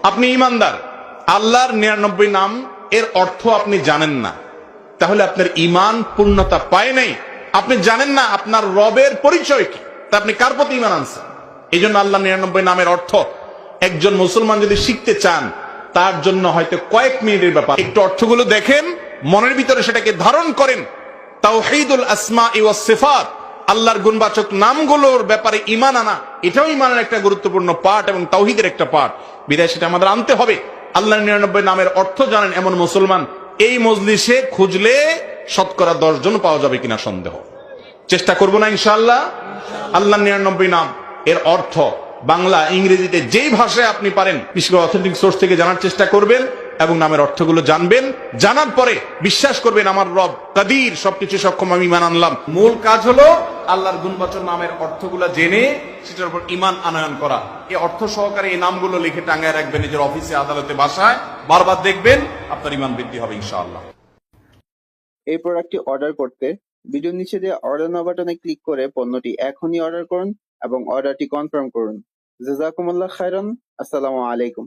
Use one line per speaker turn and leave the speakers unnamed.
আপনি ইমানদার, আল্লাহর 99 নাম এর অর্থ আপনি জানেন না, তাহলে আপনার ইমান পূর্ণতা পায় নাই। আপনি জানেন না আপনার রবের পরিচয় কি, তা আপনি কার প্রতি ইমান আনছেন? এই জন্য আল্লাহ 99 নামের অর্থ একজন মুসলমান যদি শিখতে চান, তার জন্য হয়তো কয়েক মিনিটের ব্যাপার। একটু অর্থগুলো দেখেন, মনের ভিতরে সেটাকে ধারণ করেন। তাওহীদুল আসমা ওয়াস সিফাত, আল্লাহর গুণবাচক নামগুলোর ব্যাপারে ঈমান আনা, এটাও ঈমানের একটা গুরুত্বপূর্ণ পার্ট এবং তাওহীদের একটা পার্ট। বিধায় সেটা আমাদের আনতে হবে। আল্লাহর 99 নামের অর্থ জানেন এমন মুসলমান এই মজলিসে খুঁজলে শতকরা 10 জন পাওয়া যাবে কিনা সন্দেহ। চেষ্টা করব না ইনশাআল্লাহ। আল্লাহর 99 নাম এর অর্থ বাংলা, ইংরেজিতে যেই ভাষায় আপনি পারেন, বিশেষ করে অথেন্টিক সোর্স থেকে জানার চেষ্টা করবেন এবং নামের অর্থগুলো জানবেন। জানার পরে বিশ্বাস করবেন আমার রব কাদির, সবকিছু সক্ষম, আমি ঈমান আনলাম। মূল কাজ হলো আল্লাহর গুণবাচক নামের অর্থগুলো জেনে সেটার উপর ঈমান আনয়ন করা। এই অর্থ সহকারে এই নামগুলো লিখে টাঙ্গায় রাখবেন নিজের অফিসে, আদালতে, বাসায়, বারবার দেখবেন, আপনার ঈমান বৃদ্ধি হবে ইনশাআল্লাহ।
এই প্রোডাক্টটি অর্ডার করতে ভিডিওর নিচে দেওয়া অর্ডার নাও বাটনে ক্লিক করে পণ্যটি এখনই অর্ডার করুন এবং অর্ডারটি কনফার্ম করুন। জাযাকুমুল্লাহ খাইরান। আসসালামু আলাইকুম।